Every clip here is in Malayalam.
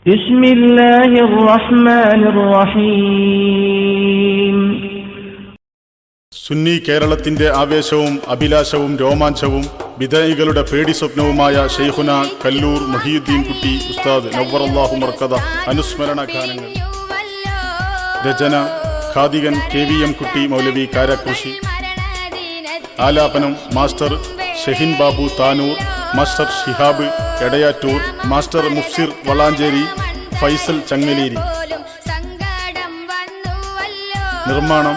ബിസ്മില്ലാഹിർ റഹ്മാനിർ റഹീം. സുന്നി കേരളത്തിന്റെ ആവേശവും അഭിലാഷവും രോമാഞ്ചവും ബിദഈകളുടെ പേടി സ്വപ്നവുമായ ശൈഖുന കല്ലൂർ മുഹിയുദ്ദീൻ കുട്ടി ഉസ്താദ് നവ്വറല്ലാഹു മർക്കദ അനുസ്മരണ ഗാനങ്ങൾ. രചന ഖാദികൻ KVM കുട്ടി മൗലവി കാരാകൃഷി. ആലാപനം master Shehin Babu Tanur, master Shihab Edayattur, master Mufsir Valanchery, Faisal Changaleri. നിർമ്മാണം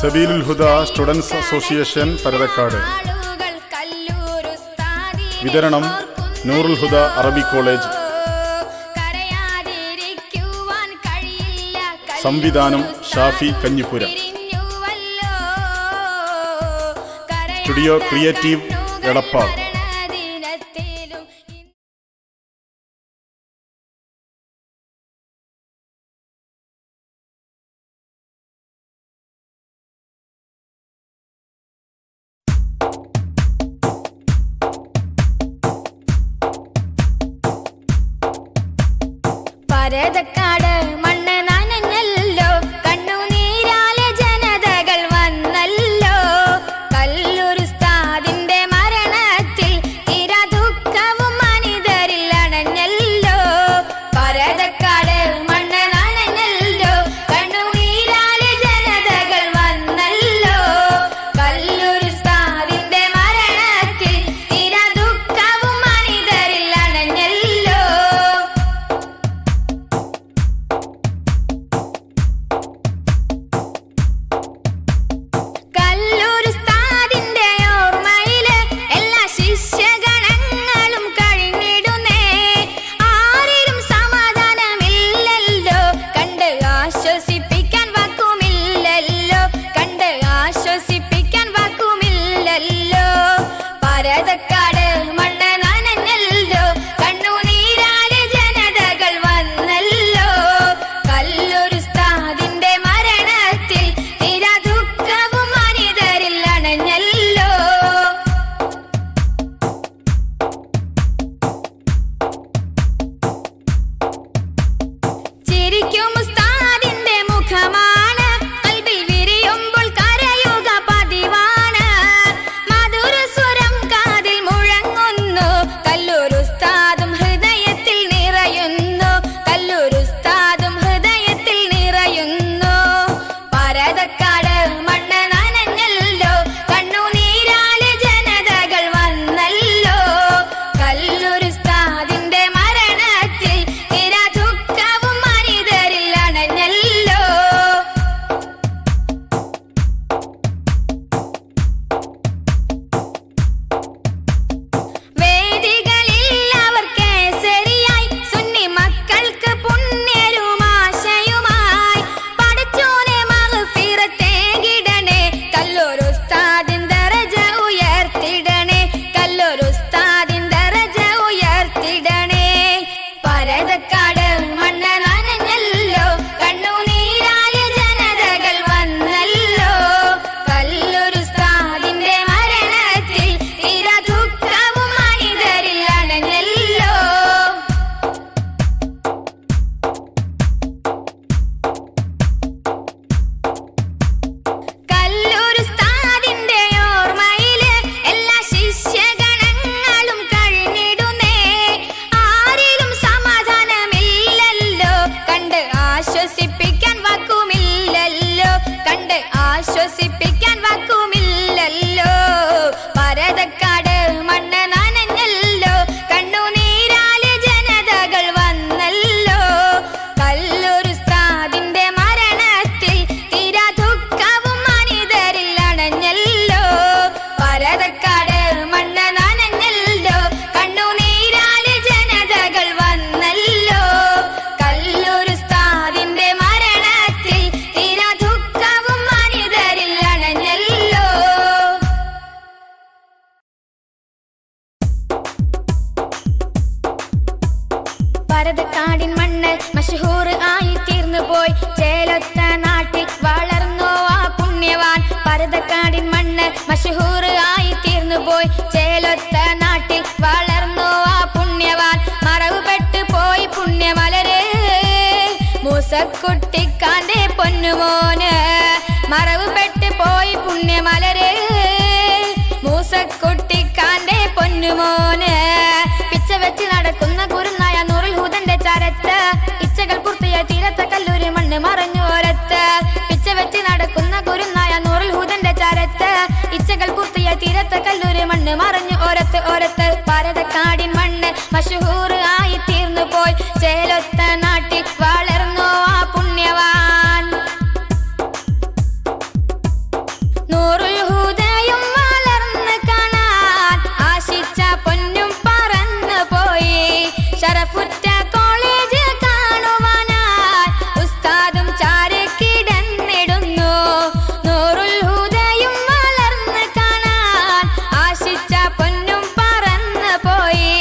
സബീലുൽ ഹുദ സ്റ്റുഡൻസ് അസോസിയേഷൻ പരതക്കാട്. വിതരണം നൂറുൽ ഹുദ അറബി കോളേജ്. സംവിധാനം ഷാഫി കഞ്ഞിപ്പുര. Studio creative Edappal. പരതക്കാട് മണ്ണ് നനഞ്ഞല്ലോ, കണ്ണുനീരാലെ ജനതകൾ വന്നല്ലോ. കല്ലൂർ ഉസ്താദിന്റെ മരണത്തിൽ തീരാ ദുഃഖവും മനിതരിൽ അണഞ്ഞല്ലോ. പരതക്കാട് മണ്ണ് നനഞ്ഞല്ലോ, കണ്ണുനീരാലെ ജനതകൾ വന്നല്ലോ. കല്ലൂർ ഉസ്താദിന്റെ മരണത്തിൽ തീരാ ദുഃഖവും മനിതരിൽ അണഞ്ഞല്ലോ. കല്ലൂർ ഉസ്താദിന്റെ ഓർമ്മയില് എല്ലാ ശിഷ്യഗണങ്ങളും കഴിഞ്ഞിടുന്നേ. ആരിലും സമാധാനമില്ലല്ലോ, കണ്ട് ആശ്വസിപ്പിക്കാൻ വാക്കുമില്ലല്ലോ, കണ്ട് ആശ്വസിപ്പിക്കാൻ വാക്കുമില്ലല്ലോ. പരതക്കാട് മണ്ണ് നനഞ്ഞല്ലോ, കണ്ണുനീരാലെ ജനതകൾ വന്നല്ലോ. കല്ലൂർ ഉസ്താദിന്റെ മരണത്തിൽ തീരാ ദുഃഖവും മനിതരിൽ അണഞ്ഞല്ലോ. ചിരിക്കും ഉസ്താദിന്റെ മുഖമാണ്, കൽബിൽ വിരിയുമ്പോൾ കരയുക പതിവാണ്. മധുരസ്വരം കാതിൽ മുഴങ്ങുന്നു, കല്ലൂർ ഉസ്താദും ഹൃദയത്തിൽ നിറയുന്നു, കല്ലൂർ ഉസ്താദും ഹൃദയത്തിൽ നിറയുന്നു. പരതക്കാട് മണ്ണ് നനഞ്ഞല്ലോ, കണ്ണുനീരാലെ ജനതകൾ വന്നല്ലോ. കല്ലൂർ ഉസ്താദിന്റെ മരണത്തിൽ തീരാ ദുഃഖവും മനിതരിൽ അണഞ്ഞല്ലോ. വേദികളിൽ അവർ കേസരിയായി, സുന്നി മക്കൾക്ക് പുണ്യരുമാശയുമായി. പടച്ചോനെ മഗ്ഫിറത്തേകിടണേ, കല്ലൂർ ഉസ്താദിൻ ദറജ ഉയർത്തിടണേ, കല്ലൂർ ഉസ്താദിൻ ദറജ ഉയർത്തിടണേ. പരതക്കാട് മണ്ണ് നനഞ്ഞല്ലോ, കണ്ണുനീരാലെ ജനതകൾ വന്നല്ലോ. കല്ലൂർ ഉസ്താദിന്റെ മരണത്തിൽ തീരാ ദുഃഖവും മനിതരിൽ അണഞ്ഞല്ലോ. കല്ലൂർ ഉസ്താദിന്റെ ഓർമ്മയില് എല്ലാ ശിഷ്യഗണങ്ങളും കഴിഞ്ഞിടുന്നേ. ആരിലും സമാധാനമില്ലല്ലോ, കണ്ട് ആശ്വസിപ്പിക്കാൻ വാക്കുമില്ലല്ലോ, കണ്ട് ആശ്വസിപ്പിക്കാൻ വാക്കുമില്ലല്ലോ. പരതക്കാട് മണ്ണ് നനഞ്ഞല്ലോ, കണ്ണുനീരാലെ ജനതകൾ വന്നല്ലോ. കല്ലൂർ ഉസ്താദിന്റെ മരണത്തിൽ തീരാ ദുഃഖവും മനിതരിൽ അണഞ്ഞല്ലോ. പരതക്കാട് മണ്ണ് നനഞ്ഞല്ലോ, കണ്ണുനീരാലെ ജനതകൾ വന്നല്ലോ. കല്ലൂർ ഉസ്താദിന്റെ മരണത്തിൽ തീരാ ദുഃഖവും മനിതരിൽ അണഞ്ഞല്ലോ. പരതക്കാടിൻ മണ്ണ് മഷഹൂർ ആയി തീർന്നു പോയി, ചേലൊത്ത നാട്ടിൽ വളർന്നു ആ പുണ്യവാൻ. പരതക്കാടിൻ മണ്ണ് മഷഹൂർ ആയി തീർന്നു പോയി, ചേലൊത്ത നാട്ടിൽ വളർന്നു ആ പുണ്യവാൻ. മറവുപെട്ടു പോയി പുണ്യമലരെ മൂസക്കുട്ടിക്കാന്റെ പൊന്നുമോന് മറവ് പെട്ട് പോയി പുണ്യമലര് മൂസക്കുട്ടിക്കാന്റെ പൊന്നുമോന് പിച്ച വെച്ച് നടക്കുന്ന കുരുന്നായ നൂറുൽ ഹുദന്റെ ചരത്ത് ഇച്ചകൾ പൂർത്തിയ തീരത്ത കല്ലൂരി മണ്ണ് മറഞ്ഞോരത്ത് പിച്ച വെച്ച് നടക്കുന്ന കുരുന്നായ നൂറുൽ ഹുദന്റെ ചരത്ത് ഇച്ചകൾ പൂർത്തിയ തീരത്ത കല്ലൂരി മണ്ണ് മറഞ്ഞു ഓരത്ത് ഓരത്ത് പാരതക്കാടിൻ മണ്ണ് മഷഹൂർ ആയി തീർന്നു പോയി ചേലൊത്ത നാട്ടിൽ വളർന്നു ആ പുണ്യവാൻ നൂറുൽ ഹുദയും വളർന്ന് കാണാൻ ആശിച്ച പൊന്നും പറന്നു പോയി ശരഫുറ്റ കോളേജ് കാണുവാനായി ഉസ്താദും ചാരെ കിടന്നിടുന്നു നൂറുൽ ഹുദയും വളർന്ന് കാണാൻ ആശിച്ച പൊന്നും പറന്നു പോയി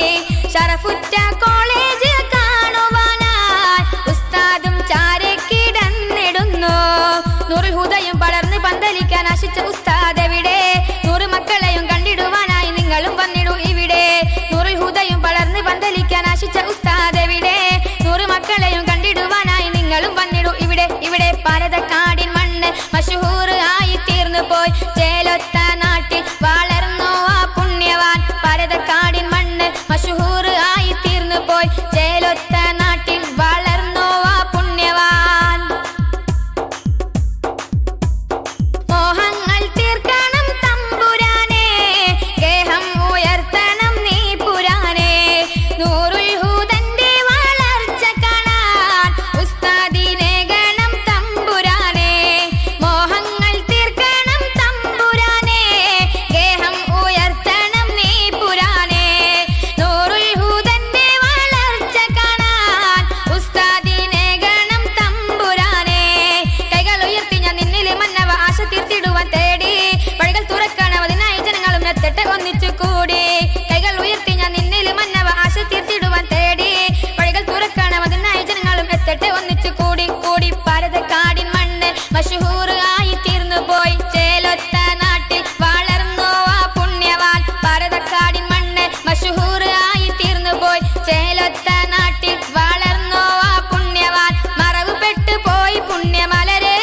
ശരഫുറ്റ കോളേജ് കാണുവാനായി ഉസ്താദും ചാരെ കിടന്നിടുന്നു നൂറുൽ ഹുദയും പടർന്ന് പന്തലിക്കാൻ ആശിച്ച ഉസ്താദ് എവിടെ നൂറ് മക്കളെയും കണ്ടിടുവാനായി നിങ്ങളും വന്നിടൂ ഇവിടെ നൂറുൽ ഹുദയും പടർന്ന് പന്തലിക്കാൻ ആശിച്ച ഉസ്താദ് എവിടെ നൂറ് മക്കളെയും കണ്ടിടുവാനായി നിങ്ങളും വന്നിടൂ ഇവിടെ ഇവിടെ പാരതക്കാടിൻ മണ്ണ് മഷഹൂർ ആയി തീർന്നു പോയി ചേലൊത്ത നാട്ടിൽ വളർന്നു ആ പുണ്യവാൻ പാരതക്കാടിൻ മണ്ണ് മഷഹൂർ ആയി തീർന്നു പോയി ചേലൊത്ത നാട്ടിൽ വളർന്നു ആ പുണ്യവാൻ മോഹങ്ങൾ തീർക്കണം തമ്പുരാനെ ഗേഹം ഉയർത്തണം നീ പുരാനെ നൂറുൽ ഹുദന്റെ വളർച്ച കാണാൻ ഉസ്താദിനെ ഗണം തമ്പുരാനെ മോഹങ്ങൾ തീർക്കണം തമ്പുരാനെ ഗേഹം ഉയർത്തണം നീ പുരാനെ നൂറുൽ ഹുദന്റെ വളർച്ച കാണാൻ ഉസ്താദിനെ ഗണം തമ്പുരാനെ കൈകൾ ഉയർത്തി ഞാൻ നിന്നിൽ മന്നവ ആശ തീർത്തിടുവാൻ തേടി വഴികൾ തുറക്കണം അതിനായി ജനങ്ങളും എത്തട്ടെ ഒന്നിച്ചു കൂടി കൈകൾ ഉയർത്തി ഞാൻ നിന്നിൽ മന്നവ ആശ തീർത്തിടുവാൻ തേടി വഴികൾ തുറക്കണം അതിനായി ജനങ്ങളും എത്തട്ടെ ഒന്നിച്ചു കൂടി കൂടി പാരതക്കാടിൻ മണ്ണ് മഷഹൂർ ആയി തീർന്നു പോയി ചേലൊത്ത നാട്ടിൽ വളർന്നു ആ പുണ്യവാൻ പാരതക്കാടിൻ മണ്ണ് മഷഹൂർ ആയി തീർന്നു പോയി ചേലൊത്ത നാട്ടിൽ വളർന്നു ആ പുണ്യവാൻ മറവ് പെട്ടു പോയി പുണ്യമലര്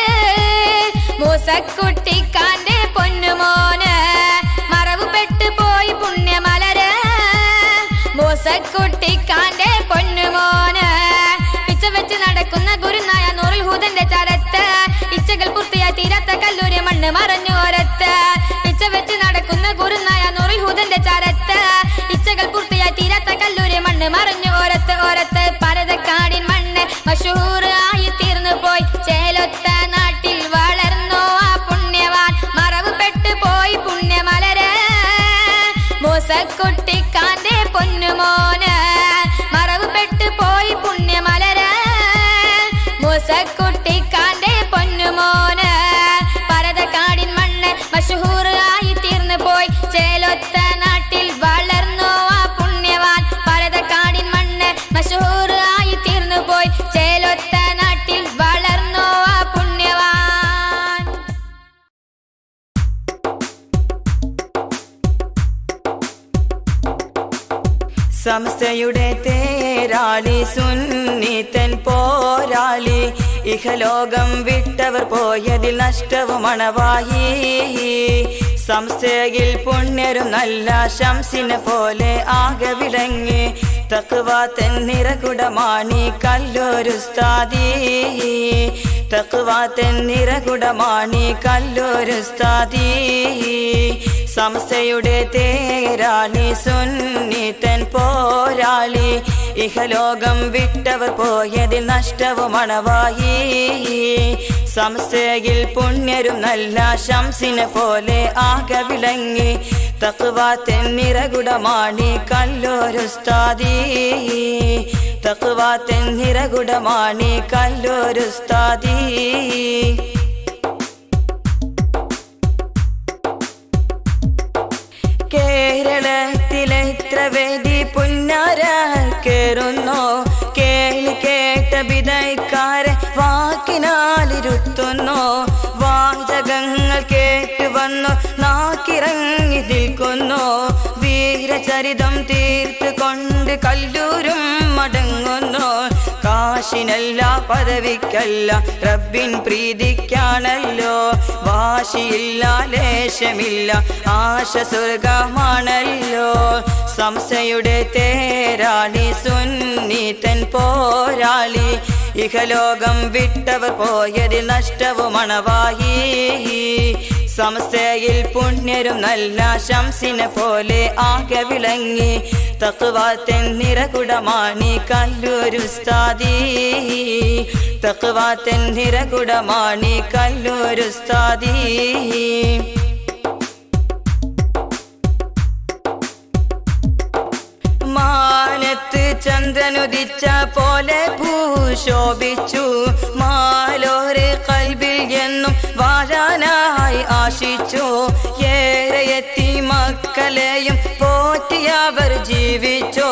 മൂസക്കുട്ടിക്കാന്റെ പൊന്നുമോന് മറവ് പെട്ടു പോയി പുണ്യമലര് മൂസക്കുട്ടിക്കാന്റെ പൊന്നുമോന് പിച്ച വെച്ച് നടക്കുന്ന ഗുരുനായ നൂറുൽ ഹുദന്റെ ചരത്ത് ഇച്ചകൾ പൂർത്തിയ തീരത്ത കല്ലൂരി മണ്ണ് മറഞ്ഞോരത്ത് പിച്ച വെച്ച് നടക്കുന്ന ഗുരുനായ നൂറുൽ ഹുദന്റെ ചരത്ത് ഇച്ചകൾ പൂർത്തിയ തീരത്ത കല്ലൂരി മണ്ണ് മറഞ്ഞു ഓരത്ത് ഓരത്ത് പാരതക്കാടിൻ മണ്ണ് മഷഹൂർ ആയി തീർന്നു പോയി ചേലൊത്ത നാട്ടിൽ വളർന്നു ആ പുണ്യവാൻ മറവ് പെട്ടു പോയി പുണ്യമലര് മൂസക്കുട്ടിക്കാന്റെ പൊന്നുമോന് മറവ് പെട്ടു പോയി പുണ്യമലര് മൂസക്കുട്ടിക്കാന്റെ പൊന്നുമോന് പാരതക്കാടിൻ മണ്ണ് മഷഹൂർ ആയി തീർന്നു പോയി ചേലൊത്ത നാട്ടിൽ വളർന്നു ആ പുണ്യവാൻ പാരതക്കാടിൻ മണ്ണ് മഷഹൂർ ആയി തീർന്നു പോയി ചേലൊത്ത നാട്ടിൽ വളർന്നു ആ പുണ്യവാൻ സംസ്ഥയുടെ തേരാളി സുന്നിത്തൻ പോരാളി ഇഹലോകം വിട്ടവർ പോയതിൽ നഷ്ടവും അണവായി സംസ്ഥയിൽ പുണ്യരും നല്ല ശംസിനെ പോലെ ആകെ വിളങ്ങി തഖ്വ തെന്നിറകുടമാണി കല്ലൂരുസ്താദി തഖ്വ തെന്നിറകുടമാണി കല്ലൂരുസ്താദി സംസ്ഥയുടെ തേരാളി സുന്നിത്തൻ പോരാളി ഇഹലോകം വിട്ടവർ പോയതിൽ നഷ്ടവും അണവായി സംസ്ഥയിൽ പുണ്യരും നല്ല ശംസിനെ പോലെ ആകെ വിളങ്ങി തഖ്വ തെന്നിറകുടമാണി കല്ലൂരുസ്താദി തഖ്വ തെന്നിറകുടമാണി കല്ലൂരുസ്താദി കേരളത്തിലെത്ര വേദി പുന്നാര കേറുന്നോ കേളി കേട്ട വിധൈക്കാരെ വാക്കിനാലിരുത്തുന്നു വാചകങ്ങൾ കേട്ടു വന്നു നാക്കിറങ്ങി നിൽക്കുന്നു വീരചരിതം തീർത്തുകൊണ്ട് കല്ലൂരും മടങ്ങുന്നു കാശിനല്ല പദവിക്കല്ല റബ്ബിൻ പ്രീതിക്കാണല്ലോ. വാശിയില്ല ലേശമില്ല ആശ സ്വർഗമാണല്ലോ. സംശയുടെ തേരാളി സുന്നീതൻ പോരാളി. ഇഹലോകം വിട്ടവർ പോയതിൽ നഷ്ടവും മണവാഹി. സംസ്ഥയിൽ പുണ്യരും നല്ല ശംസിനെ പോലെ ആകെ വിളങ്ങി. തഖ്വാത്തൻ നിറകുടമാണി കല്ലൂരുസ്താദി. തഖ്വാത്തൻ നിറകുടമാണി കല്ലൂരുസ്താദി. മാനത്ത് ചന്ദ്രനുദിച്ച പോലെ ഭൂശോഭിച്ചു. മാലോരെ കൽബിൽ എന്നും വാഴാനായി ആശിച്ചു. ഏറെ എത്തി മക്കളെയും പോറ്റിയവർ ജീവിച്ചോ.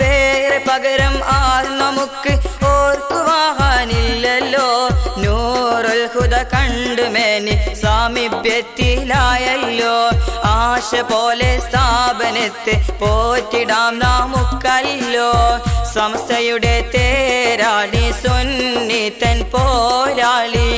വേറെ പകരം നമുക്ക് ഓർക്കുവാനില്ലല്ലോ. നൂറുൽ ഹുദ കണ്ടുമേനി സാമീപ്യത്തിലായല്ലോ. ആശ പോലെ സ്ഥാപനത്തെ പോറ്റിടാം നമുക്കല്ലോ. സംസ്ഥയുടെ തേരാളി സുന്നീതൻ പോരാളി.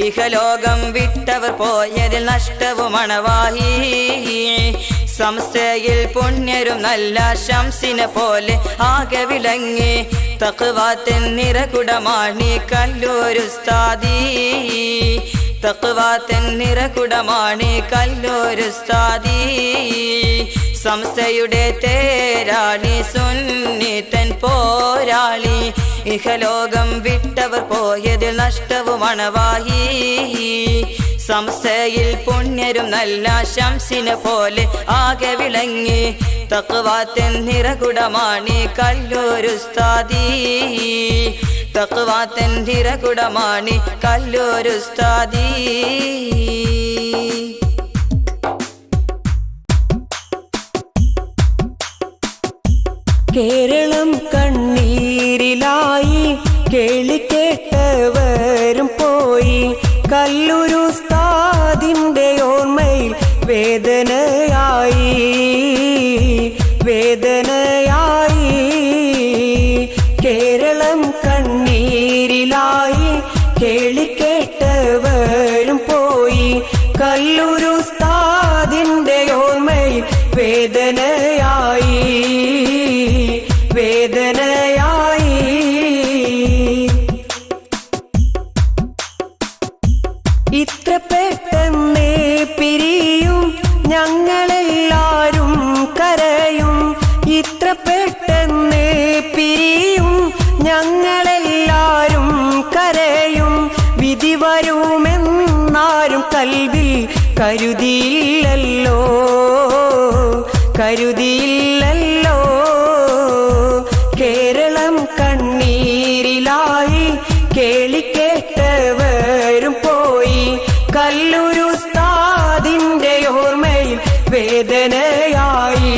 ഇഹലോകം വിട്ടവർ പോയതിൽ നഷ്ടവും മണവാഹി. സംസ്ഥയിൽ പുണ്യരും നല്ല ശംസിനെ പോലെ ആകെ വിളങ്ങി. തഖ്വാത്തൻ നിറകുടമാണി കല്ലൂരുസ്താദി. തഖ്വാത്തൻ നിറകുടമാണി കല്ലൂരുസ്താദി. സംസ്ഥയുടെ തേരാളി സുന്നീതൻ പോരാളി. ഇഹലോകം വിട്ടവർ പോയതിൽ നഷ്ടവും മണവാഹി. സംസ്ഥയിൽ പുണ്യരും നല്ല ശംസിനെ പോലെ ആകെ വിളങ്ങി. തഖ്വാത്തൻ നിറകുടമാണി കല്ലൂരുസ്താദി. തഖ്വാത്തൻ നിറകുടമാണി കല്ലൂരുസ്താദി. കേരളം കണ്ണീരിലായി കേളിക്കേട്ടവരും പോയി. കല്ലൂരുസ്താദിന്റെ ഓർമ്മയിൽ വേദനയായി വേദനയായി. കേരളം കണ്ണീരിലായി കേളിക്കേട്ടവരും പോയി. കല്ലൂരുസ്താദിന്റെ ഓർമ്മയിൽ വേദനയായി വേദനയായി. ഇത്ര പെട്ടെന്ന് പിരിയും ഞങ്ങളെല്ലാരും കരയും. ഇത്ര പെട്ടെന്ന് പിരിയും ഞങ്ങളെല്ലാരും കരയും. വിധി വരുമെന്നാരും കൽവിൽ കരുതിയില്ലല്ലോ കരുതിയില്ലല്ലോ. കേരളം കണ്ണീരിലായി കേളിക്കേട്ടവരും പോയി. കല്ലൂരുസ്താദിന്റെ ഓർമ്മയിൽ വേദനയായി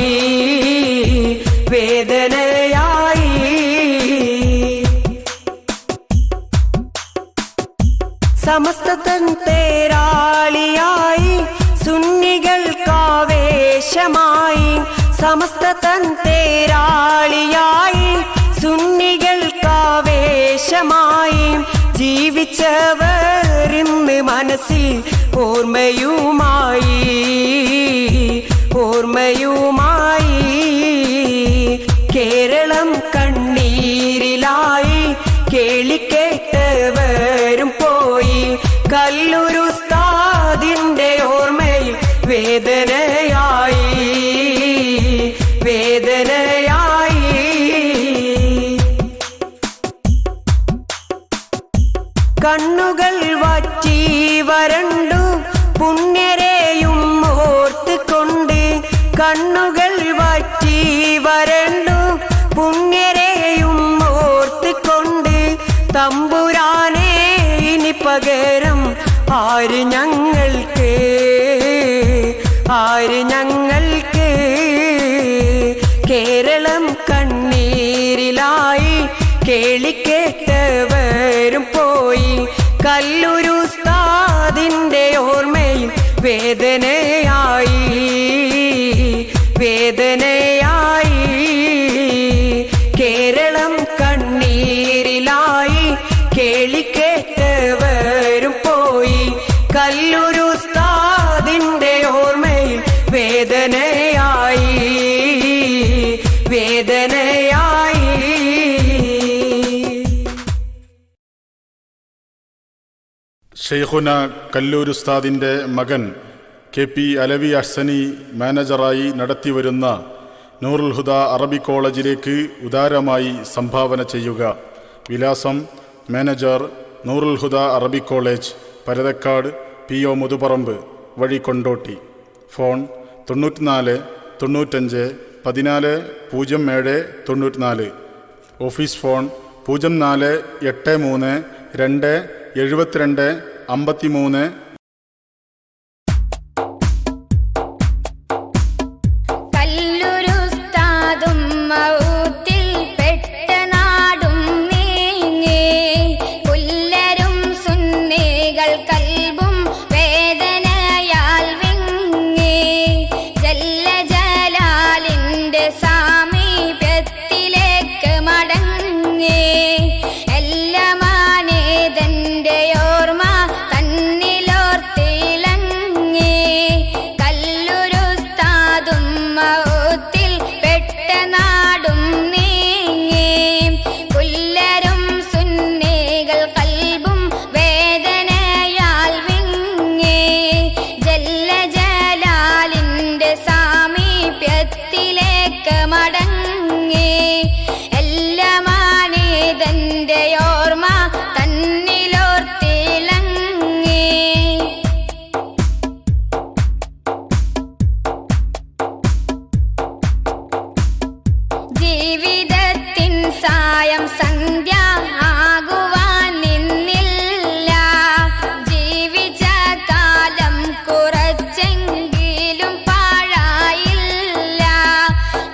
വേദനയായി. സമസ്തൻ തേരാളിയായി സുന്നികൾക്കാവേശമായി. സമസ്തൻ തേരാളിയായി സുന്നികൾക്കാവേശമായി. ജീവിച്ചവർ ഇന്ന് മനസ്സിൽ ഓർമ്മയുമായി ഓർമ്മയുമായി. കേരളം കണ്ണീരിലായി കേളിക്കേട്ടവരും പോയി. കല്ലൂരുസ്താദിന്റെ ഓർമ്മയിൽ വേദനയായി വേദനയായി. കണ്ണുകൾ വറ്റി വരണ്ടു പുണ്യരെയും ഓർത്തുകൊണ്ട്. കണ്ണുകൾ വറ്റി വരണ്ടു പുണ്യരെയും ഓർത്തുകൊണ്ട്. തമ്പുരാനെ ഇനി പകരം ആര് ഞങ്ങൾക്ക് ആര് ഞങ്ങൾക്ക്. കേരളം കണ്ണീരിലായി കേളിക്കേട്ടവരും പോയി. കല്ലൂരുസ്താദിന്റെ ഓർമ്മയിൽ വേദനയായി വേദനയായി. കേരളം കണ്ണീരിലായി കേളിക്കേറ്റവരും പോയി. കല്ലൂരു ഉസ്താദിന്റെ ഓർമ്മയിൽ വേദനയായി വേദനയായി. ഷെയ്ഖുന കല്ലൂർ ഉസ്താദിൻ്റെ മകൻ KP അലവി അഹ്സനി മാനേജറായി നടത്തിവരുന്ന നൂറുൽ ഹുദ അറബി കോളേജിലേക്ക് ഉദാരമായി സംഭാവന ചെയ്യുക. വിലാസം: മാനേജർ, നൂറുൽ ഹുദ അറബി കോളേജ്, പരതക്കാട്, PO മുതുപറമ്പ് വഴി, കൊണ്ടോട്ടി. ഫോൺ 94 95 14 07 94. Office phone 0483 2 72 53. കല്ലൂരുസ്താദും മൗത്തിൽ പെട്ട നാടും നീങ്ങി. പുല്ലരും സുന്നികൾ കൽബും വേദനയാൽ വിങ്ങി. ജല്ല ജലാലിന്റെ സാമീപ്യത്തിലേക്ക് മടങ്ങി. എല്ലാമാനേതന്റെ ഓർമ്മ തന്നിലോർത്തിളങ്ങി. കല്ലൂരുസ്താദും മൗത്തിൽ പെട്ട നാടും നീങ്ങി. പുല്ലരും സുന്നികൾ കൽബും വേദനയാൽ വിങ്ങി. ജല്ല ജലാലിന്റെ സാമീപ്യത്തിലേക്ക് മടങ്ങി. എല്ലാമാനേതന്റെ ഓർമ്മ തന്നിലോർത്തിളങ്ങി. ജീവിതത്തിൻ സായം സന്ധ്യ ആകുവാൻ നിന്നില്ല. ജീവിച്ച കാലം കുറച്ചെങ്കിലും പാഴായില്ല.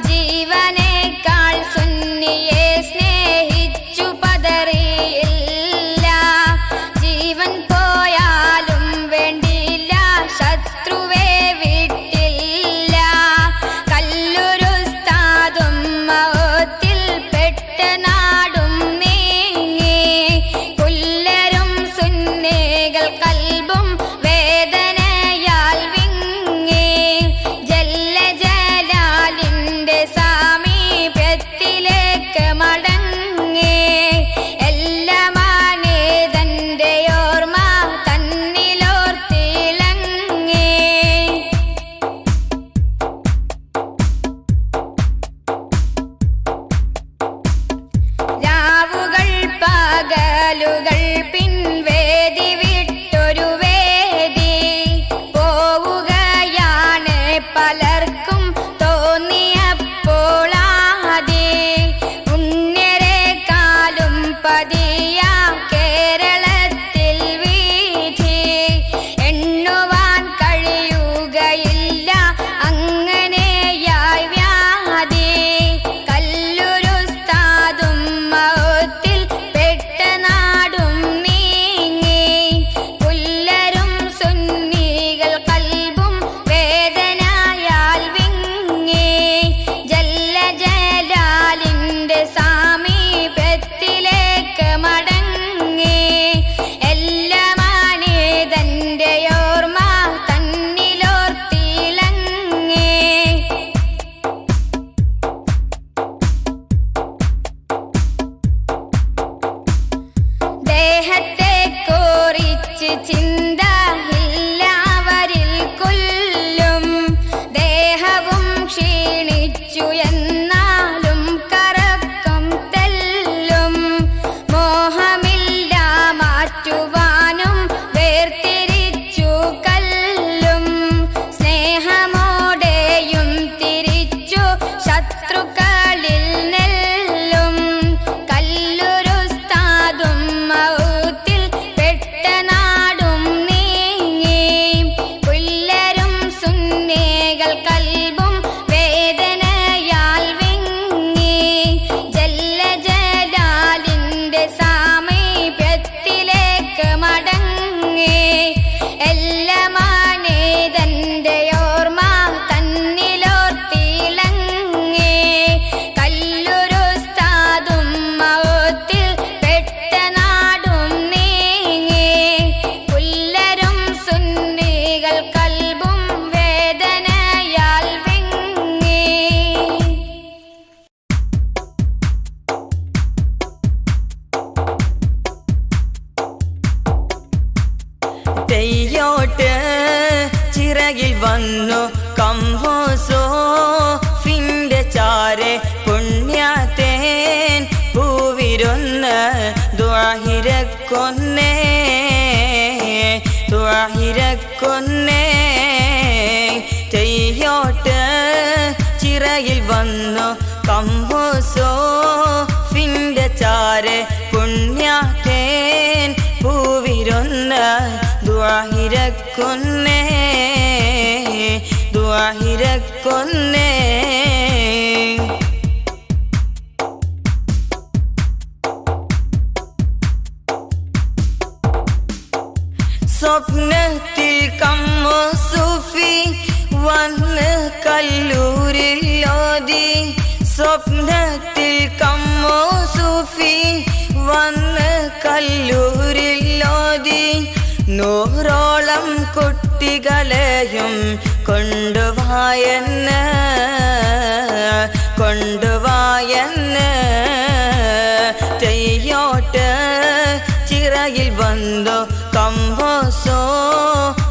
ജീവനേക്കാൾ സുന്നിയെ സ്നേഹിച്ചു പതറിയില്ല. ജീവൻ പോയാലും വേണ്ടില്ല, ശത്രുവെ വിട്ടില്ല. കല്ലൂരുസ്താദും മൗത്തിൽ പെട്ട നാടും നീങ്ങി. പുല്ലരും സുന്നികൾ കൽബും വേദനയാൽ വിങ്ങി. ജല്ല ജലാലിന്റെ സാമീപ്യത്തിലേക്ക് മടങ്ങി. എല്ലാമാനേതന്റെ ഓർമ്മ തന്നിലോർത്തിളങ്ങി. രാവുകൾ പകലുകൾ പിൻവേദി വിട്ടൊരു വേദി. പോവുകയാണ് പലർക്കും തോന്നിയപ്പോളാതി. പുണ്യരെക്കാളും പതിയ കേരളത്തിൽ വീഥി. എണ്ണുവാൻ കഴിയുകയില്ല അങ്ങനെയായി വ്യാധി. കല്ലൂരുസ്താദും മൗത്തിൽ പെട്ട നാടും നീങ്ങി. പുല്ലരും സുന്നികൾ കൽബും വേദനയാൽ വിങ്ങി. ജല്ല ജലാലിന്റെ സാമീപ്യത്തിലേക്ക് മടങ്ങി. എല്ലാമാനേതന്റെ ഓർമ്മ തന്നിലോർത്തിളങ്ങി. ദേഹത്തെ കോറിച്ച് ചിന്ത ഇല്ലവരിൽ കൊല്ലും. ദേഹവും ക്ഷീണിച്ചു എന്നാലും കറക്കം തെല്ലും. മോഹമില്ല മാറ്റുവാനും വേർതിരിച്ചു കല്ലും. സ്നേഹമോടെയും തിരിച്ചു ശത്രുക്കളിൽ നെല്ലും. കല്ലൂരുസ്താദും മൗത്തിൽ പെട്ട നാടും നീ തെയ്യോട്ട് ചിറകിൽ വന്നു കമ്പോസോ ഫിന്റെ ചാരെ പുണ്യത്തേൻ പൂവിരുന്ന് ദ്വാഹിരക്കൊന്നേ ദ്വാഹിരക്കൊന്നേ തെയ്യോട്ട് ചിറകിൽ വന്നു കമ്പോസോ ഫിന്റെ ചാരെ പുണ്യത്തേൻ പൂവിരുന്ന് ദ്വാഹിരക്കൊന്നേ ദ്വാഹിരക്കൊന്നേ സ്വപ്നത്തിൽ കമ്മോ സൂഫി വന്ന് കല്ലൂരിൽ ഓതി സ്വപ്നത്തിൽ കമ്മോ സൂഫി വന്ന് കല്ലൂരിൽ ഓതി 100ഓളം കുട്ടികളെയും കൊണ്ടുവായെന്ന് കൊണ്ടുവായെന്ന് തെയ്യോട്ട് ചിറകിൽ വന്നു കമ്പോസോ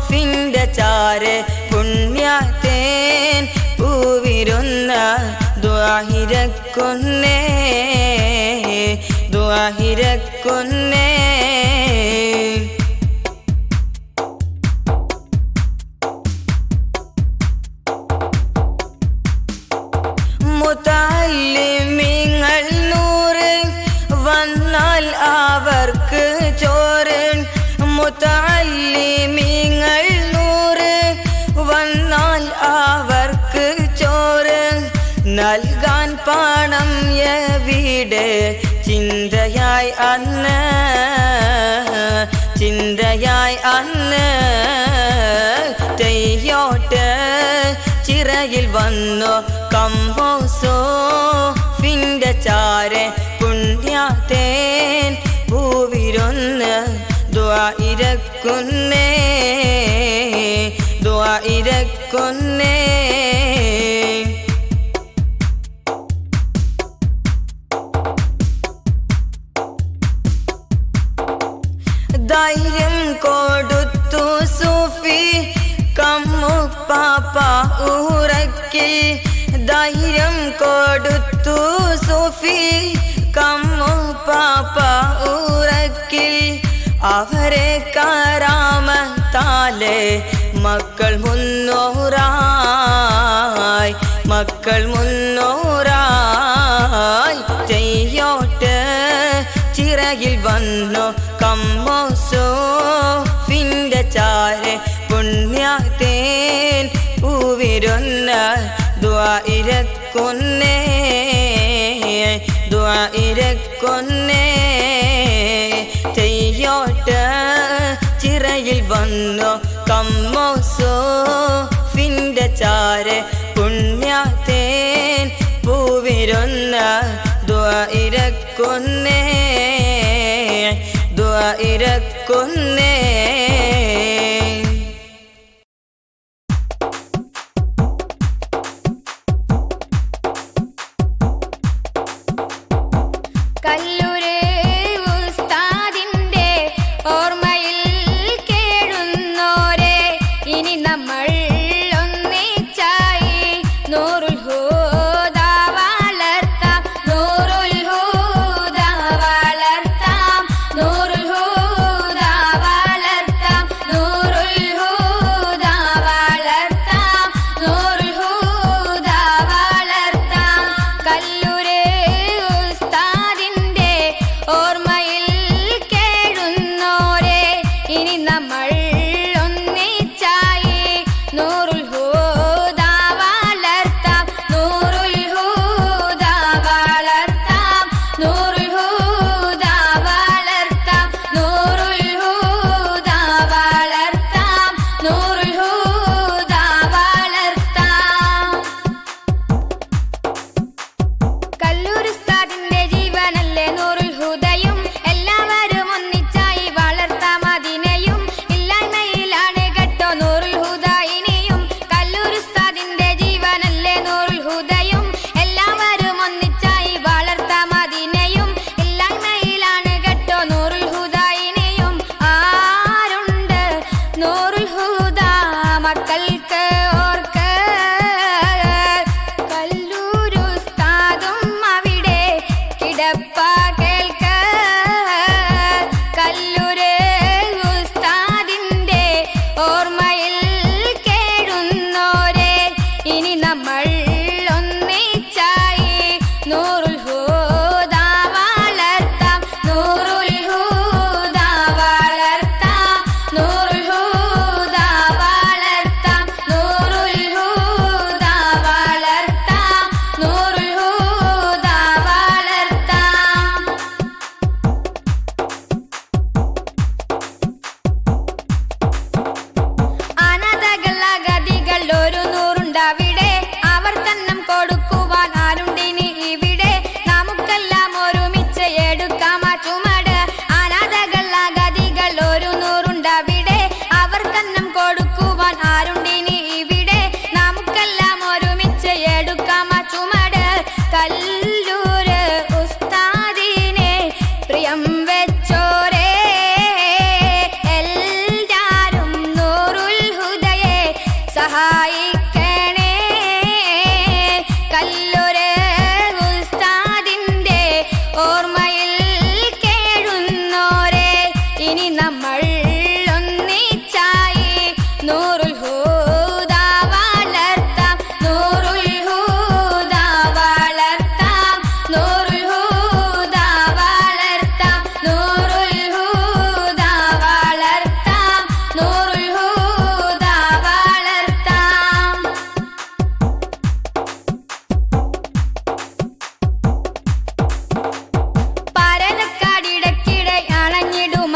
ഫിന്റെ ചാരെ പുണ്യത്തേൻ പൂവിരുന്ന ദ്വാഹിരക്കൊന്നേ ദ്വാഹിരക്കൊന്നേ മുതല്ലിമീങ്ങൾ 100 വന്നാൽ അവർക്ക് ചോറ് മുതല്ലിമീങ്ങൾ 100 വന്നാൽ അവർക്ക് ചോറ് നൽകാൻ പണം എവിടെ ചിന്തയായി അന്ന് ചിന്തയായി അന്ന് തെയ്യോട്ട് ചിറകിൽ വന്നു കമ്പോസോ ഫിന്റെ ചാരെ പുണ്യത്തേൻ പൂവിരുന്ന് ദ്വായിരക്കുന്നേ ദ്വായിരക്കുന്നേ ധൈര്യം കൊടുത്തു സൂഫി കമ്മു പാപ്പ ഉറക്കി ധൈര്യം കൊടുത്തു സൂഫി കമ്മു പാപ്പ ഉറക്കി അവരെ കറാമത്താലെ മക്കൾ 300 മക്കൾ 300 തെയ്യോട്ട് ചിറകിൽ വന്നു കമ്പോസോ ഫിന്റെ ചാരെ പുണ്യത്തേൻ പൂവിരുന്ന ദ്വായിരക്കൊന്നേ ദ്വായിരക്കൊന്നേ തെയ്യോട്ട് ചിറയിൽ വന്നു കമ്പോസോ ഫിന്റെ ചാരെ പുണ്യത്തേൻ പൂവിരുന്ന ദ്വായിരക്കൊന്നേ ദ്വായിരക്കൊന്നേ കല്ലൂരെ ഉസ്താദിന്റെ ഓർമ്മയിൽ കേഴുന്നോരെ ഇനി നമ്മൾ ഒന്നിച്ചായി നൂറുൽ ഹുദ വളർത്താം നൂറുൽ ഹുദ വളർത്താം നൂറുൽ ഹുദ വളർത്താം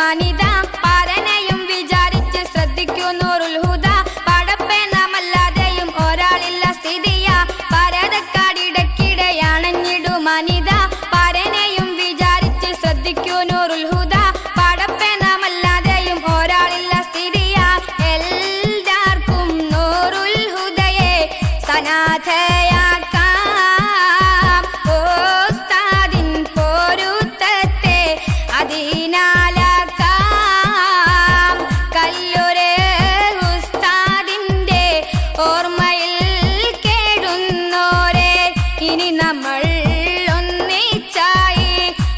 മാനിത പാരനെയും വിചാരിച്ച് ശ്രദ്ധിക്കൂ നൂറുൽ ഹുദ പടപ്പേ നാമല്ലാതെയും ഒരാളില്ല സ്ഥിതിയ പരതക്കാടിടക്കിടെയാണഞ്ഞിടു മാനിത പാരനെയും വിചാരിച്ച് ശ്രദ്ധിക്കൂ നൂറുൽ ഹുദ പടപ്പേ നാമല്ലാതെയും ഒരാളില്ല സ്ഥിതിയ എല്ലാവർക്കും നൂറുൽ ഹുദയെ സനാഥയാക്കാം ഓസ്താദിൻ പോരുത്തത്തെ അതിനാലാക്കാം കല്ലൂരെ ഉസ്താദിന്റെ ഓർമ്മയിൽ കേടുന്നോരെ ഇനി നമ്മൾ ഒന്നിച്ചായി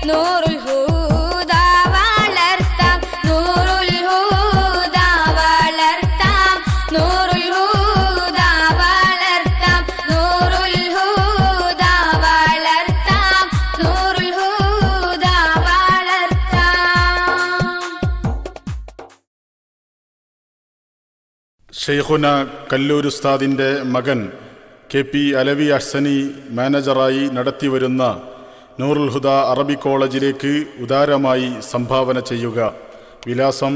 നൂറുൽ ഹുദ വളർത്താം നൂറുൽ ഹുദ വളർത്താം നൂറുൽ ഹുദ വളർത്താം നൂറുൽ ഹുദ വളർത്താം നൂറുൽ ഹുദ വളർത്താം. ഷെയ്ഖുന കല്ലൂർ ഉസ്താദിൻ്റെ മകൻ KP അലവി അഹ്സനി മാനേജറായി നടത്തിവരുന്ന നൂറുൽ ഹുദ അറബി കോളേജിലേക്ക് ഉദാരമായി സംഭാവന ചെയ്യുക. വിലാസം: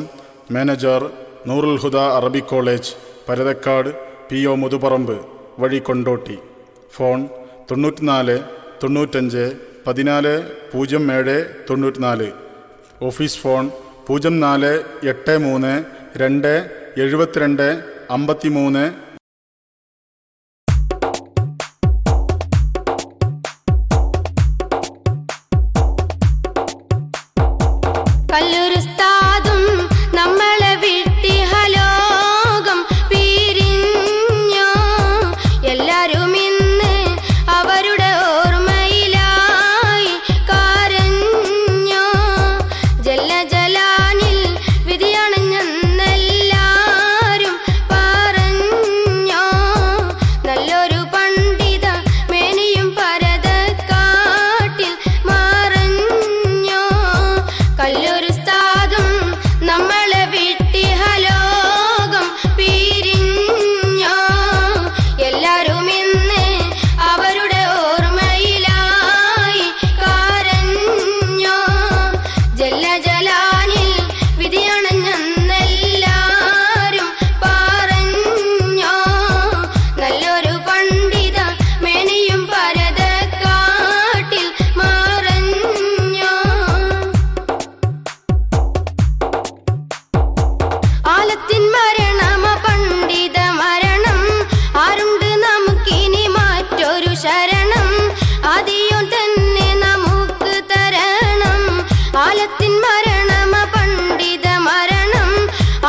മാനേജർ, നൂറുൽ ഹുദ അറബി കോളേജ്, പരതക്കാട്, PO മുതുപറമ്പ് വഴി, കൊണ്ടോട്ടി. ഫോൺ 94 95 14 07 94. Office phone 0483 2 72 53. കല്ലൂരുസ്താദും നമ്മളെ വിട്ടിഹലോകം പിരിഞ്ഞോ എല്ലാരും ഇന്ന് അവരുടെ ഓർമ്മയിലായി കരഞ്ഞോ ജല്ല ജലാനിൽ വിധിയണഞ്ഞെന്നെല്ലാരും പറഞ്ഞോ നല്ലൊരു പണ്ഡിത മേനിയും പരതക്കാട്ടിൽ മറഞ്ഞോ കല്ലൂരുസ്താദും നമ്മളെ വിട്ടിഹലോകം പിരിഞ്ഞോ എല്ലാരും ഇന്ന് അവരുടെ ഓർമ്മയിലായി കരഞ്ഞോ ജല്ല ജലാനിൽ വിധിയണഞ്ഞെന്നെല്ലാരും പറഞ്ഞോ നല്ലൊരു പണ്ഡിത മേനിയും പരതക്കാട്ടിൽ മറഞ്ഞോ ആലത്തിൻ മരണമ പണ്ഡിത മരണം ആരുണ്ട് നമുക്കിനി മാറ്റൊരു ശരണം ആദിയും തന്നെ നമുക്ക് തരണം ആലത്തിൻ മരണമ പണ്ഡിത മരണം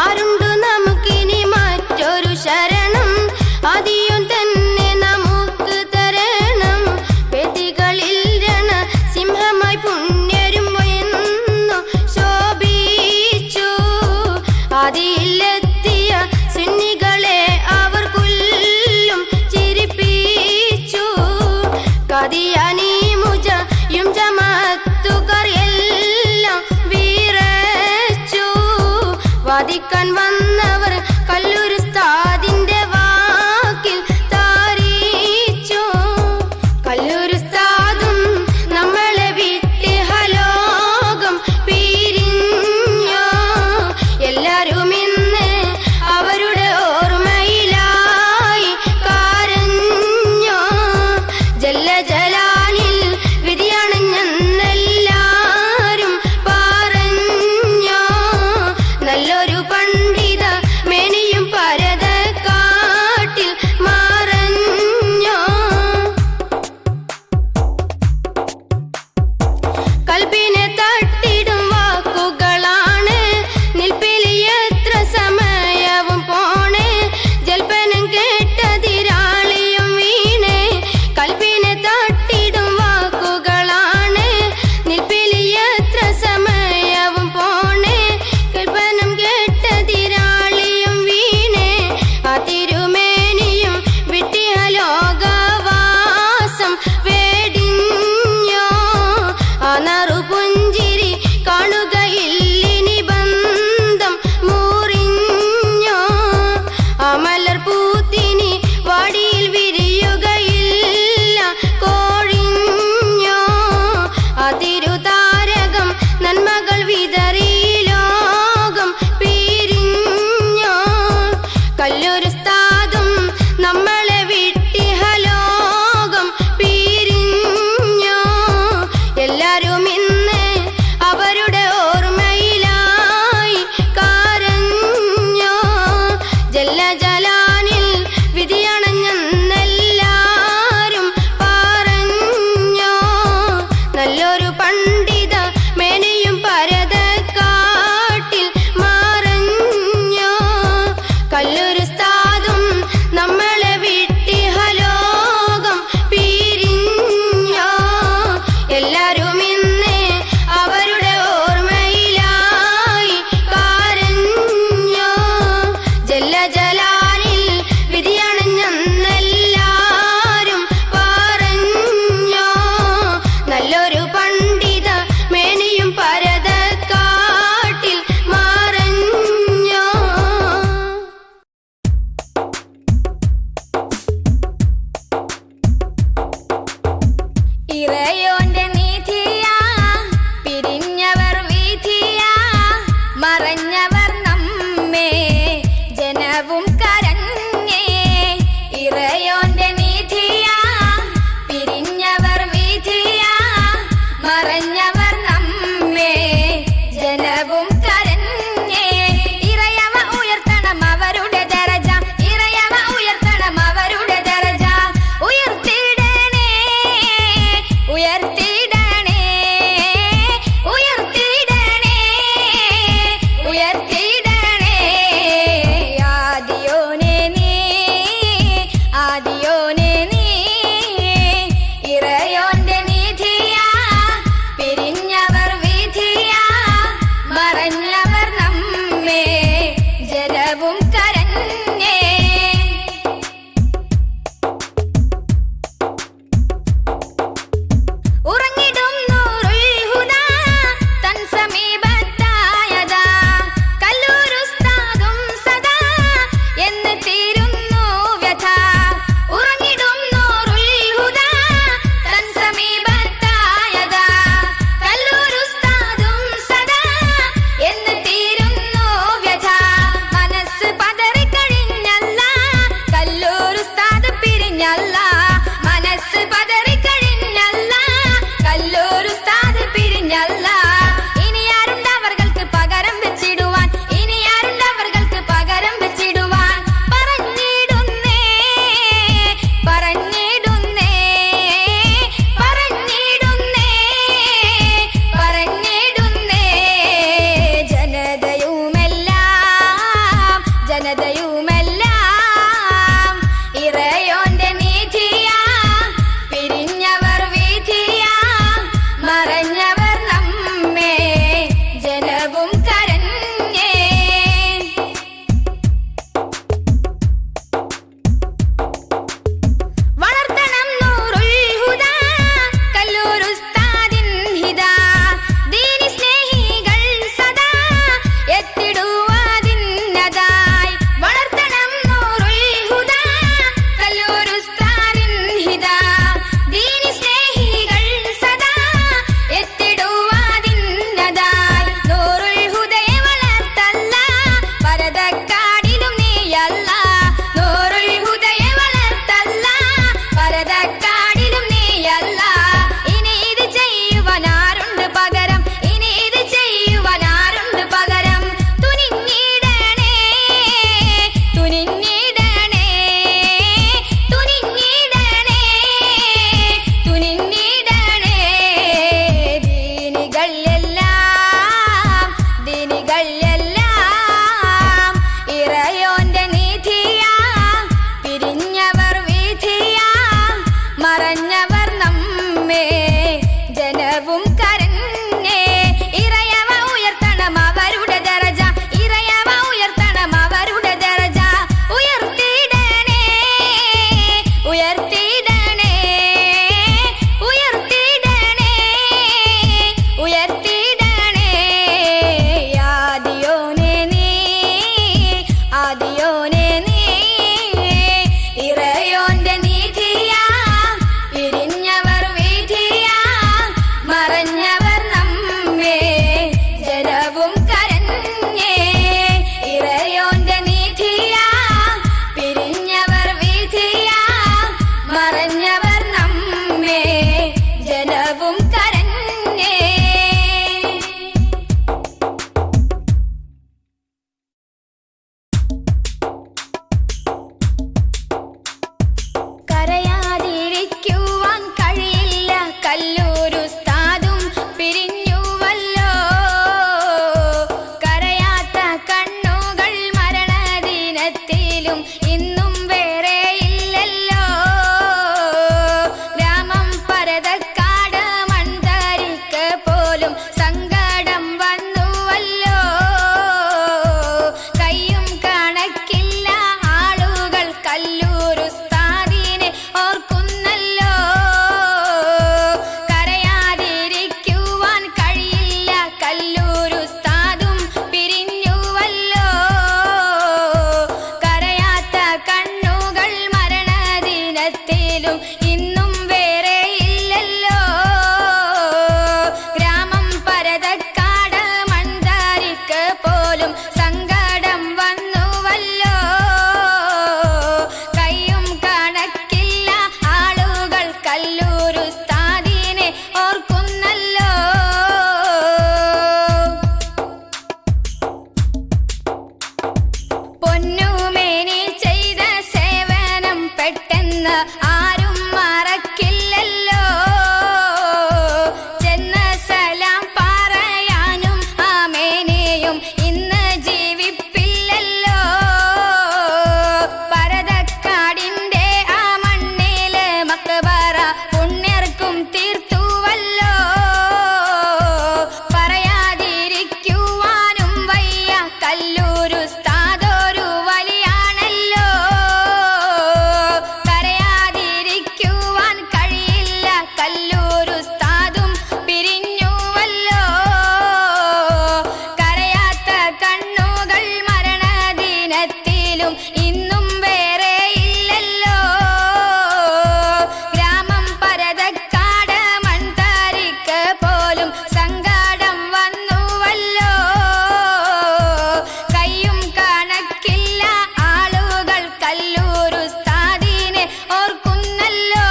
ആരുണ്ട് നമുക്കിനി മാറ്റൊരു ശരണം ആദിയും തന്നെ നമുക്ക് തരണം വേദികളിൽ രണ സിംഹമായി പുണ്യരുമ്പെന്നു ശോഭിച്ചു ആദിയിലെത്തിയ സുന്നികളെ അവർ കൊല്ലും ചിരിപ്പിച്ചു കദിയാനി മുജയും ജമാഅത്തുകാർ എല്ലാം വീറച്ചു വാദിക്കാൻ വന്നവർ കല്ലൂരുസ്താദിന്റെ വാക്കിൽ താരിച്ചു കല്ലൂരുസ്താദും നമ്മളെ വിട്ടിഹലോകം പിരിഞ്ഞോ എല്ലാരും ഇന്ന് അവരുടെ ഓർമ്മയിലായി കരഞ്ഞോ ജല്ല ജലാലിൽ വിധിയണഞ്ഞെന്നെല്ലാരും പറഞ്ഞോ നല്ലൊരു പണ്ഡിത ജനവും കരഞ്ഞേ ഇറയവ ഉയർത്തണം അവരുടെ ദരജ ഇറയവ ഉയർത്തണം അവരുടെ ദരജ ഉയർത്തിടണേ ഉയർത്തിടണേ ഉയർത്തിടണേ ഉയർത്തിടണേ ആദിയോനെ നീ ആദിയോനെ നീ ഇറയോന്റെ നിധിയാ പിരിഞ്ഞവർ വിധിയാ മറഞ്ഞവർ നമ്മെ ജനവും കരഞ്ഞേ ഉറങ്ങിടും നൂറുൽ ഹുദാ തൻ സമീപത്തായതാ കല്ലൂരുസ്താദും സദാ എന്ന് തീരുന്നു വ്യഥ ഉറങ്ങിടും നൂറുൽ ഹുദാ തൻ സമീപത്തായതാ കല്ലൂരുസ്താദും സദാ എന്ന് തീരുന്നു വ്യഥ മനസ്സ് പതറിക്കഴിഞ്ഞല്ല കല്ലൂരുസ്താദ് പിരിഞ്ഞല്ല മനസ്സ് പതറിക്കഴിഞ്ഞല്ല കല്ലൂരുസ്താദ് പിരിഞ്ഞല്ല ഇനി ആരുണ്ട് അവർക്ക് പകരം വെച്ചിടുവാൻ ഇനി ആരുണ്ട് അവർക്ക് പകരം വെച്ചിടുവാൻ പറഞ്ഞിടുന്നേ പറഞ്ഞിടുന്നേ പറഞ്ഞിടുന്നേ പറഞ്ഞിടുന്നേ ജനതയുമെല്ലാം ഇറയോന്റെ നിധിയാ പിരിഞ്ഞവർ വിധിയാ മറഞ്ഞവർ നമ്മെ ജനവും കരഞ്ഞേ വളർത്തണം നൂറുൽ ഹുദാ കല്ലൂരുസ്താദിൻ ഹിദാ ദീനി സ്നേഹികൾ സദാ എത്തിടുവാതിന്നതായി വളർത്തണം നൂറുൽ ഹുദാ കല്ലൂരുസ്താദിൻ ഹിദാ ദീനി സ്നേഹികൾ സദാ എത്തിടുവാതിന്നതായി നൂറുൽ ഹുദയെ വളർത്തല്ല പരദക്കാടിലും നീയല്ല നൂറുൽ ഹുദയെ വളർത്തല്ല പരദക്കാടിലും നീയല്ല ഇനി ഇത് ചെയ്യുവാനാരുണ്ട് പകരം ഇനി ഇത് ചെയ്യുവാനാരുണ്ട് പകരം തുനിഞ്ഞിടണേ തുനിഞ്ഞിടണേ തുനിഞ്ഞിടണേ തുനിഞ്ഞിടണേ ദീനികളെല്ലാം ഇറയോന്റെ നിധിയാ പിരിഞ്ഞവർ വിധിയാ മറഞ്ഞവർ നമ്മെ ജനവും കരഞ്ഞേ ഇറയവ ഉയർത്തണം അവരുടെ ദരജ ഇറയവ ഉയർത്തണം അവരുടെ ദരജ ഉയർത്തിടണേ ഉയർത്തിടണേ ഉയർത്തിടണേ ഉയർത്തിടണേ ആദിയോനെ നീ ആദിയോനെ നീ ഇറയോന്റെ നിധിയാ പിരിഞ്ഞവർ വിധിയാ മറഞ്ഞവർ നമ്മെ ജനവും കരഞ്ഞേ ഇറയോന്റെ നിധിയാ പിരിഞ്ഞവർ വിധിയാ മറഞ്ഞവർ നമ്മെ ജനവും കരഞ്ഞേ കരയാതിരിക്കുവാൻ കഴിയില്ല കല്ലൂരുസ്താദും പിരിഞ്ഞുവല്ലോ കരയാത്ത കണ്ണുകൾ മരണദിനത്തിലും ഇന്നും വേറെ ഇല്ലല്ലോ ഗ്രാമം പരതക്കാട് മൺതരിക്ക് പോലും സങ്കടം വന്നുവല്ലോ കയ്യും കണക്കില്ല ആളുകൾ കല്ലൂരുസ്താദിനെ ഓർക്കുന്നല്ലോ കരയാതിരിക്കുവാൻ കഴിയില്ല കല്ലൂരുസ്താദും പിരിഞ്ഞുവല്ലോ കരയാത്ത കണ്ണുകൾ മരണദിനത്തിലും ഇന്നും വേറെ ഇല്ലല്ലോ ഗ്രാമം പരതക്കാട് മൺതരിക്ക് പോലും സങ്കടം വന്നുവല്ലോ കയ്യും കണക്കില്ല ആളുകൾ കല്ലൂരുസ്താദിനെ ഓർക്കുന്നല്ലോ എന്ന് ആരും മറക്കില്ലല്ലോ. ചെന്ന സലാം പറയാനും ആമേനെയും ഇന്ന് ജീവിപ്പില്ലല്ലോ. പരതക്കാടിന്റെ ആ മണ്ണില് മക്ബറ പുണ്യർക്കും തീർത്തുവല്ലോ. പറയാതിരിക്കുവാനും വയ്യ കല്ലൂരുസ്താദൊരു വലിയാണല്ലോ. കരയാതിരിക്കുവാൻ കഴിയില്ല കല്ലൂരുസ്താദും പിരിഞ്ഞുവല്ലോ. കരയാത്ത കണ്ണുകൾ മരണദിനത്തിലും ഇന്നും വേറെ ഇല്ലല്ലോ. ഗ്രാമം പരതക്കാട് മൺതാരിക്ക് പോലും സങ്കടം വന്നുവല്ലോ. കയ്യും കണക്കില്ല ആളുകൾ കല്ലൂരുസ്താദിനെ ഓർക്കുന്നല്ലോ.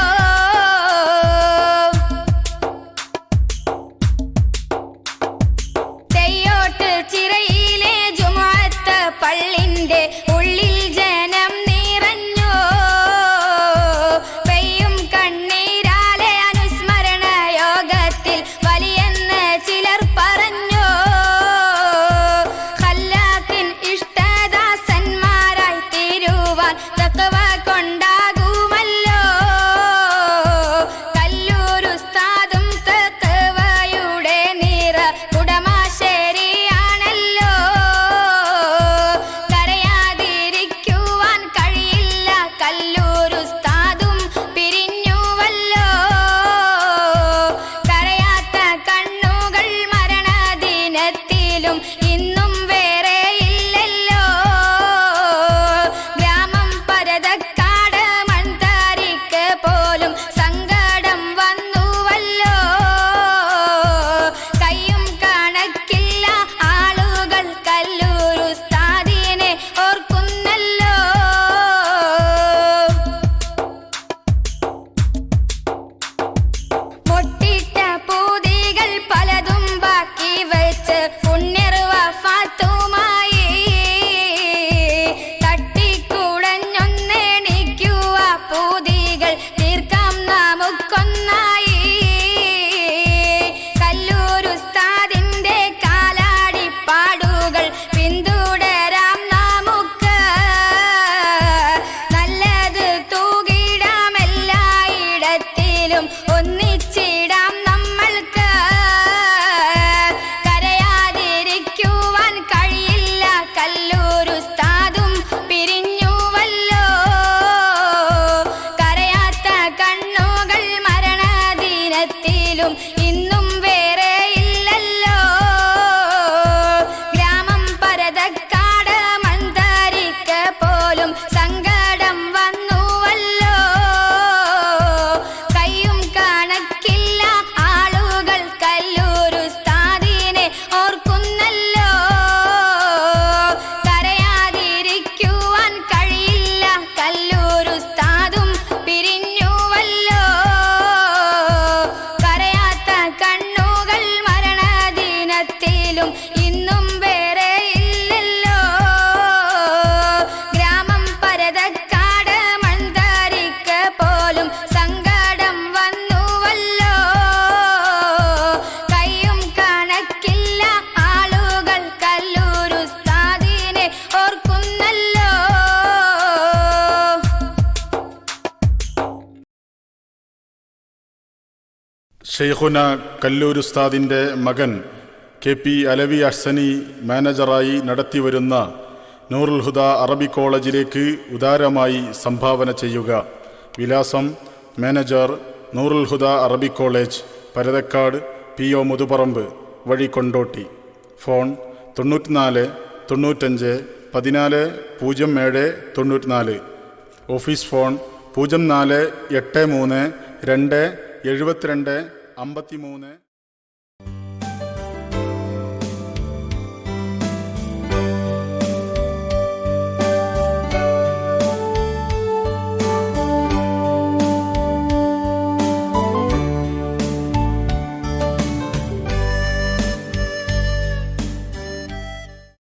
തെയ്യോട്ട് ചിറയിലെ ജുമുഅത്ത് പള്ളിന്റെ ഉള്ളിൽ ജനം നിറഞ്ഞു. പെയ്യും കണ്ണീരാലെ അനുസ്മരണ യോഗത്തിൽ വലിയെന്ന് ചിലർ പറഞ്ഞു. ഖല്ലാഖിൻ ഇഷ്ടദാസന്മാരായി തീരുവാൻ തഖ്വ കൊണ്ടാകുമല്ലോ. കല്ലൂരുസ്താദും തഖ്വയുടെ നിറ കുടമാശേരിയാണല്ലോ. കരയാതിരിക്കുവാൻ കഴിയില്ല കല്ലൂരുസ്താദും പിരിഞ്ഞുവല്ലോ. കരയാത്ത കണ്ണുകൾ മരണദിനത്തിലും ഇന്നും വേറെ ഇല്ലല്ലോ. ഗ്രാമം പരതക്കാട് മൺതാരിക്ക് പോലും സങ്കടം വന്നുവല്ലോ. കയ്യും കണക്കില്ല ആളുകൾ കല്ലൂരുസ്താദിനെ ഓർക്കുന്നല്ലോ. മുട്ടിട്ട പൂതികൾ പലതും ബാക്കി വെച്ച് പുണ്യർ വഫാത്തുമായി. തട്ടിക്കുടഞ്ഞൊന്നെണിക്കുക പൂതികൾ തീർക്കാം നമുക്കൊന്നായി. കല്ലൂരുസ്താദിന്റെ കാലാടിപ്പാടുകൾ പിന്തുടരാം നമുക്ക്. നല്ലത് തൂകിടാം എല്ലായിടത്തിലും ഒന്നിച്ചിടാം നമ്മൾക്ക്. കരയാതിരിക്കുവാൻ കഴിയില്ല കല്ലൂരുസ്താദും പിരിഞ്ഞുവല്ലോ. കരയാത്ത കണ്ണുകൾ മരണദിനത്തിലും ഇന്നും വേറെ ഇല്ലല്ലോ. ഗ്രാമം പരതക്കാട് മൺതാരിക്ക് പോലും സങ്കടം വന്നുവല്ലോ. കയ്യും കണക്കില്ല ആളുകൾ കല്ലൂരുസ്താദിനെ ഓർക്കുന്നല്ലോ. കരയാതിരിക്കുവാൻ കഴിയില്ല കല്ലൂരുസ്താദും പിരിഞ്ഞുവല്ലോ. കരയാത്ത കണ്ണുകൾ മരണദിനത്തിലും ഇന്നും വേറെ ഇല്ലല്ലോ. ഗ്രാമം പരതക്കാട് മൺതാരിക്ക് പോലും സങ്കടം വന്നുവല്ലോ. കയ്യും കണക്കില്ല ആളുകൾ കല്ലൂരുസ്താദിനെ ഓർക്കുന്നല്ലോ. ഷെയ്ഖുന കല്ലൂരുസ്താദിൻ്റെ മകൻ KP അലവി അഹ്സനി മാനേജറായി നടത്തിവരുന്ന നൂറുൽ ഹുദ അറബി കോളേജിലേക്ക് ഉദാരമായി സംഭാവന ചെയ്യുക. വിലാസം: മാനേജർ, നൂറുൽ ഹുദ അറബി കോളേജ്, പരതക്കാട്, PO മുതുപറമ്പ് വഴി, കൊണ്ടോട്ടി. ഫോൺ 94 95 14 07 94. Office phone 0483 2 72 53